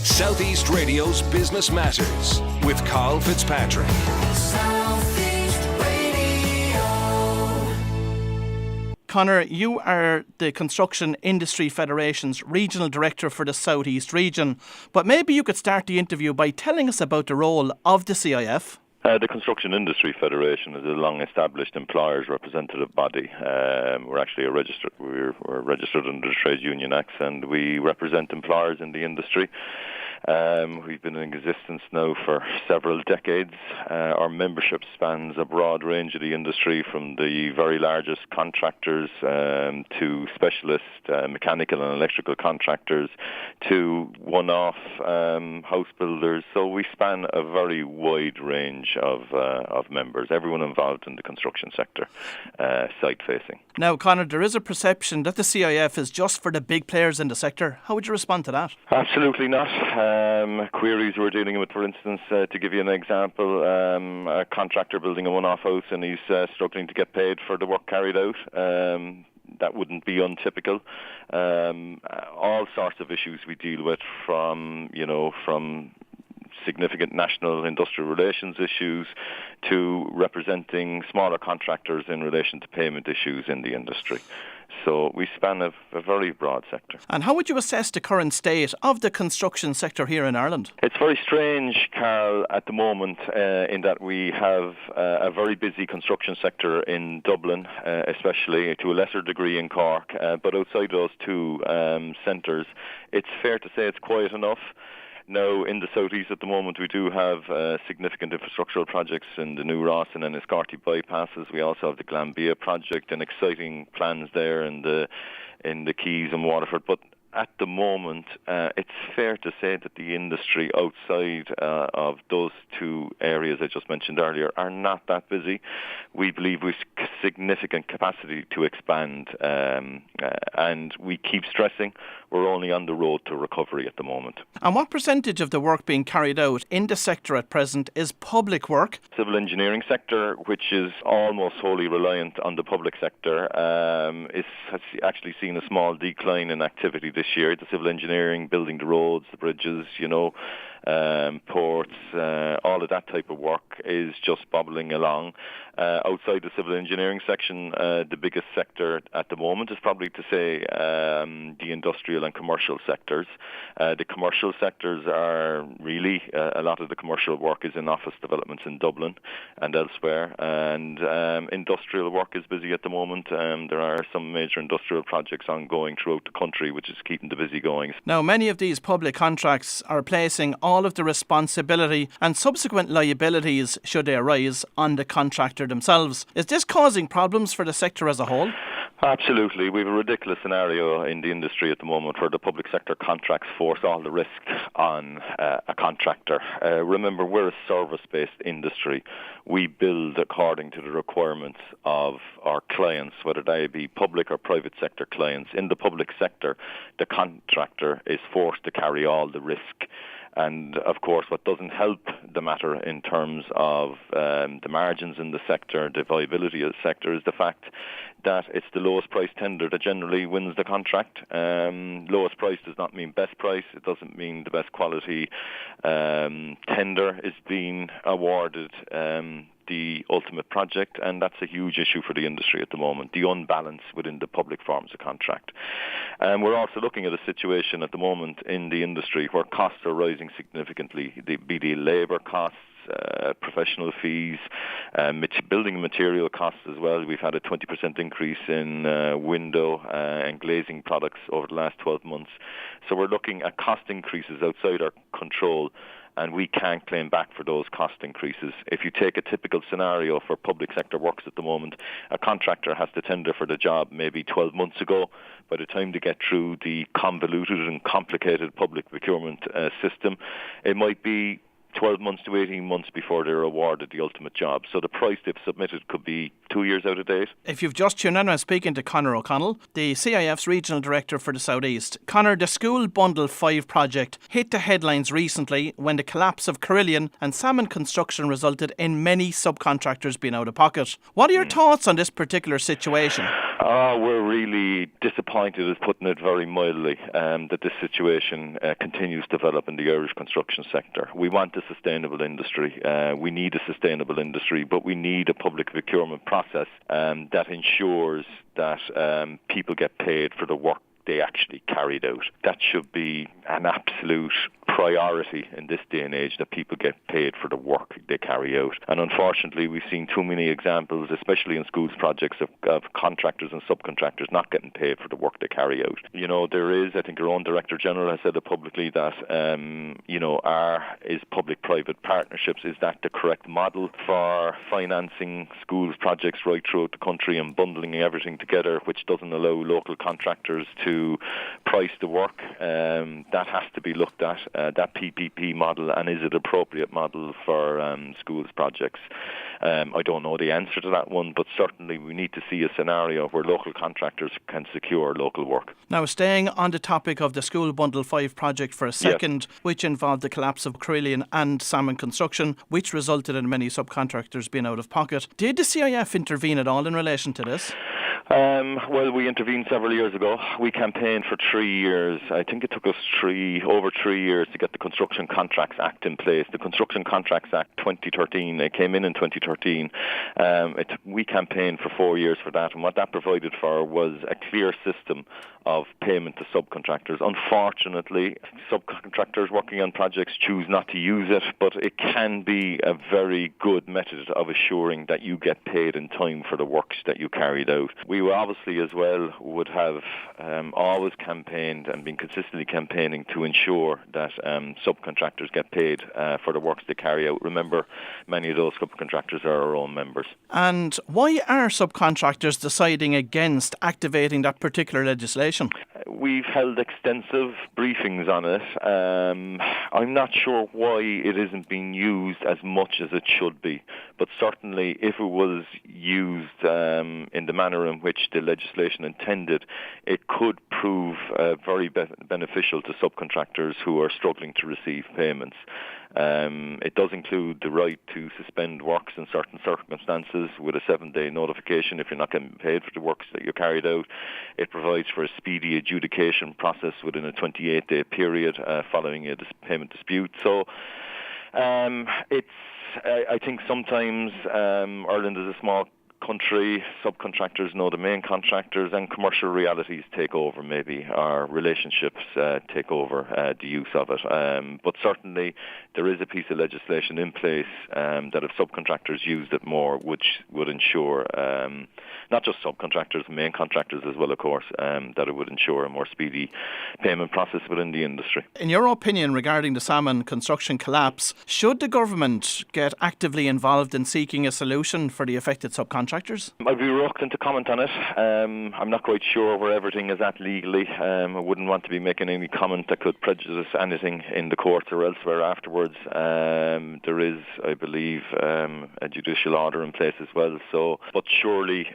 Southeast Radio's Business Matters with Karl Fitzpatrick. Southeast Radio. Conor, you are the Construction Industry Federation's Regional Director for the Southeast region, but maybe you could start the interview by telling us about the role of the CIF. The Construction Industry Federation is a long-established employers' representative body. We're actually we're registered under the Trade Union Acts, and we represent employers in the industry. We've been in existence now for several decades. Our membership spans a broad range of the industry, from the very largest contractors to specialist mechanical and electrical contractors to one-off house builders. So we span a very wide range of members, everyone involved in the construction sector, site-facing. Now, Conor, there is a perception that the CIF is just for the big players in the sector. How would you respond to that? Absolutely not. Queries we're dealing with, for instance, to give you an example, a contractor building a one-off house and he's struggling to get paid for the work carried out. That wouldn't be untypical. All sorts of issues we deal with, from significant national industrial relations issues to representing smaller contractors in relation to payment issues in the industry. So we span a very broad sector. And how would you assess the current state of the construction sector here in Ireland? It's very strange, Karl, at the moment, in that we have a very busy construction sector in Dublin, especially, to a lesser degree in Cork, but outside those two centres, it's fair to say it's quiet enough. Now, in the southeast at the moment, we do have significant infrastructural projects in the New Ross and Enniscorthy bypasses. We also have the Glanbia project and exciting plans there in the Keys and Waterford. But at the moment, it's fair to say that the industry outside of those two areas I just mentioned earlier are not that busy. We believe we've significant capacity to expand, and we keep stressing we're only on the road to recovery at the moment. And what percentage of the work being carried out in the sector at present is public work? Civil engineering sector, which is almost wholly reliant on the public sector, has actually seen a small decline in activity this year. The civil engineering, building the roads, the bridges, ports, all of that type of work is just bobbling along. Outside the civil engineering section, the biggest sector at the moment is probably to say the industrial and commercial sectors. The commercial sectors are really, a lot of the commercial work is in office developments in Dublin and elsewhere, and industrial work is busy at the moment. There are some major industrial projects ongoing throughout the country, which is keeping the busy going. Now, many of these public contracts are placing all of the responsibility and subsequent liabilities, should they arise, on the contractor themselves. Is this causing problems for the sector as a whole? Absolutely. We have a ridiculous scenario in the industry at the moment where the public sector contracts force all the risk on a contractor. Remember, we're a service-based industry. We build according to the requirements of our clients, whether they be public or private sector clients. In the public sector, the contractor is forced to carry all the risk. And, of course, what doesn't help the matter in terms of the margins in the sector, the viability of the sector, is the fact that it's the lowest price tender that generally wins the contract. Lowest price does not mean best price. It doesn't mean the best quality tender is being awarded the ultimate project, and that's a huge issue for the industry at the moment, the unbalance within the public forms of contract. And we're also looking at a situation at the moment in the industry where costs are rising significantly, be the labour costs, professional fees, building material costs as well. We've had a 20% increase in window and glazing products over the last 12 months. So we're looking at cost increases outside our control, and we can't claim back for those cost increases. If you take a typical scenario for public sector works at the moment, a contractor has to tender for the job maybe 12 months ago. By the time they get through the convoluted and complicated public procurement system, it might be 12 months to 18 months before they're awarded the ultimate job. So the price they've submitted could be 2 years out of date. If you've just tuned in, I'm speaking to Conor O'Connell, the CIF's Regional Director for the South East. Conor, the School Bundle 5 project hit the headlines recently when the collapse of Carillion and Sammon Construction resulted in many subcontractors being out of pocket. What are your thoughts on this particular situation? We're really disappointed, is putting it very mildly, that this situation continues to develop in the Irish construction sector. We want a sustainable industry. We need a sustainable industry, but we need a public procurement process that ensures that people get paid for the work they actually carried out. That should be an absolute priority in this day and age, that people get paid for the work they carry out. And unfortunately, we've seen too many examples, especially in schools projects, of contractors and subcontractors not getting paid for the work they carry out. You know, there is, I think our own Director General has said it publicly, that, is public-private partnerships, is that the correct model for financing schools projects right throughout the country and bundling everything together, which doesn't allow local contractors to price the work? That has to be looked at, that PPP model, and is it appropriate model for schools projects? I don't know the answer to that one, but certainly we need to see a scenario where local contractors can secure local work. Now, staying on the topic of the School Bundle 5 project for a second, yes, which involved the collapse of Carillion and Sammon Construction, which resulted in many subcontractors being out of pocket. Did the CIF intervene at all in relation to this? Well, we intervened several years ago. We campaigned for 3 years. I think it took us over 3 years to get the Construction Contracts Act in place. The Construction Contracts Act 2013, it came in 2013. We campaigned for 4 years for that, and what that provided for was a clear system of payment to subcontractors. Unfortunately, subcontractors working on projects choose not to use it, but it can be a very good method of assuring that you get paid in time for the works that you carried out. We obviously as well would have always campaigned and been consistently campaigning to ensure that subcontractors get paid for the works they carry out. Remember, many of those subcontractors are our own members. And why are subcontractors deciding against activating that particular legislation? We've held extensive briefings on it. I'm not sure why it isn't being used as much as it should be, but certainly if it was used in the manner in which the legislation intended, it could prove very beneficial to subcontractors who are struggling to receive payments. It does include the right to suspend works in certain circumstances with a 7-day notification if you're not getting paid for the works that you carried out. It provides for a speedy adjudication process within a 28-day period following a payment dispute. So I think sometimes Ireland is a small country, subcontractors know the main contractors, and commercial realities take over, maybe our relationships take over the use of it. But certainly there is a piece of legislation in place that if subcontractors used it more, which would ensure not just subcontractors, main contractors as well, of course, that it would ensure a more speedy payment process within the industry. In your opinion regarding the Sammon Construction collapse, should the government get actively involved in seeking a solution for the affected subcontractors? I'd be reluctant to comment on it. I'm not quite sure where everything is at legally. I wouldn't want to be making any comment that could prejudice anything in the courts or elsewhere afterwards. There is, I believe, a judicial order in place as well. But surely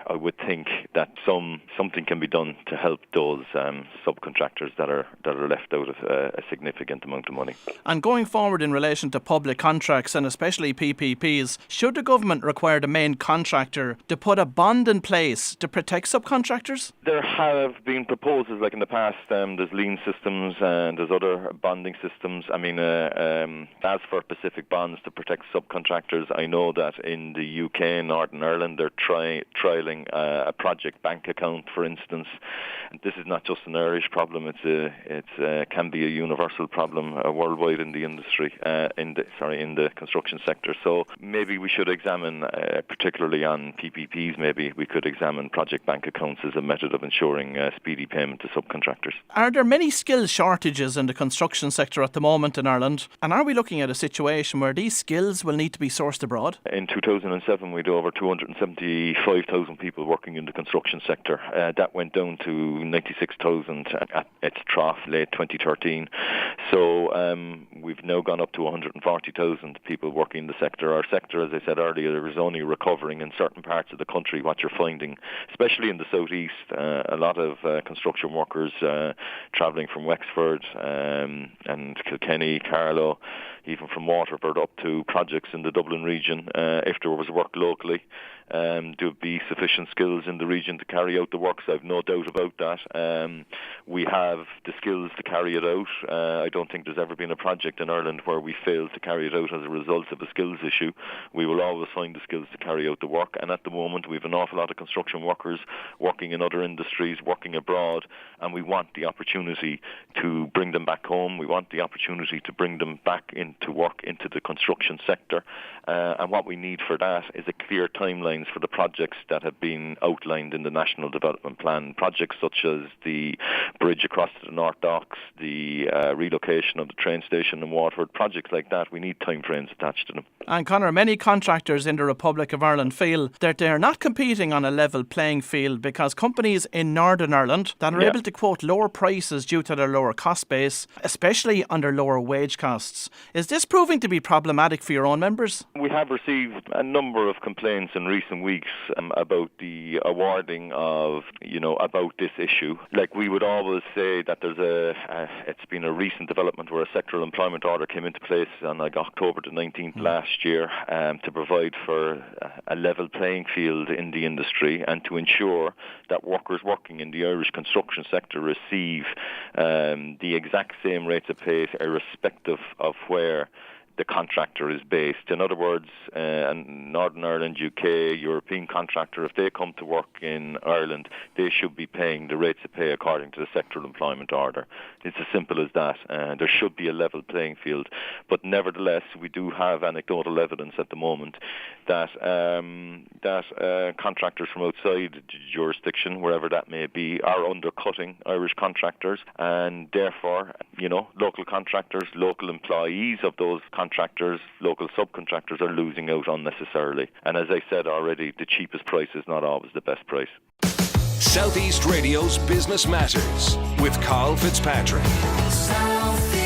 I would think that something can be done to help those subcontractors that are left out of a significant amount of money. And going forward in relation to public contracts and especially PPPs, should the government require the main contractor to put a bond in place to protect subcontractors? There have been proposals, like in the past, there's lien systems and there's other bonding systems. I mean, as for specific bonds to protect subcontractors, I know that in the UK and Northern Ireland they're trialling a project bank account, for instance. This is not just an Irish problem; it can be a universal problem worldwide in the industry, in the construction sector. So maybe we should examine, particularly on PPPs, maybe we could examine project bank accounts as a method of ensuring speedy payment to subcontractors. Are there many skill shortages in the construction sector at the moment in Ireland? And are we looking at a situation where these skills will need to be sourced abroad? In 2007, we had over 275,000 people working in the construction sector. That went down to 96,000 at its trough, late 2013. So we've now gone up to 140,000 people working in the sector. Our sector, as I said earlier, is only recovering in certain parts of the country. What you're finding, especially in the southeast, a lot of construction workers travelling from Wexford and Kilkenny, Carlow even from Waterford up to projects in the Dublin region. If there was work locally, there'd be sufficient skills in the region to carry out the works. I've no doubt about that. We have the skills to carry it out. I don't think there's ever been a project in Ireland where we failed to carry it out as a result of a skills issue. We will always find the skills to carry out the work, and at the moment we have an awful lot of construction workers working in other industries, working abroad, and we want the opportunity to bring them back home. We want the opportunity to bring them back into work, into the construction sector, and what we need for that is a clear timelines for the projects that have been outlined in the National Development Plan. Projects such as the bridge across to the North Docks, the relocation of the train station in Waterford, projects like that, we need time frames attached to them. And Conor, many contractors in the Republic of Ireland feel that they're not competing on a level playing field because companies in Northern Ireland that are able to quote lower prices due to their lower cost base, especially under lower wage costs. Is this proving to be problematic for your own members? We have received a number of complaints in recent weeks about the awarding of, about this issue. Like, we would always say that it's been a recent development where a sectoral employment order came into place on October the 19th last year to provide for a level playing field in the industry and to ensure that workers working in the Irish construction sector receive the exact same rates of pay irrespective of where the contractor is based. In other words, Northern Ireland, UK, European contractor, if they come to work in Ireland, they should be paying the rates of pay according to the sectoral employment order. It's as simple as that. There should be a level playing field. But nevertheless, we do have anecdotal evidence at the moment that contractors from outside the jurisdiction, wherever that may be, are undercutting Irish contractors, and therefore, local contractors, local employees of those contractors, local subcontractors are losing out unnecessarily. And as I said already, the cheapest price is not always the best price. Southeast Radio's Business Matters with Karl Fitzpatrick. Southeast.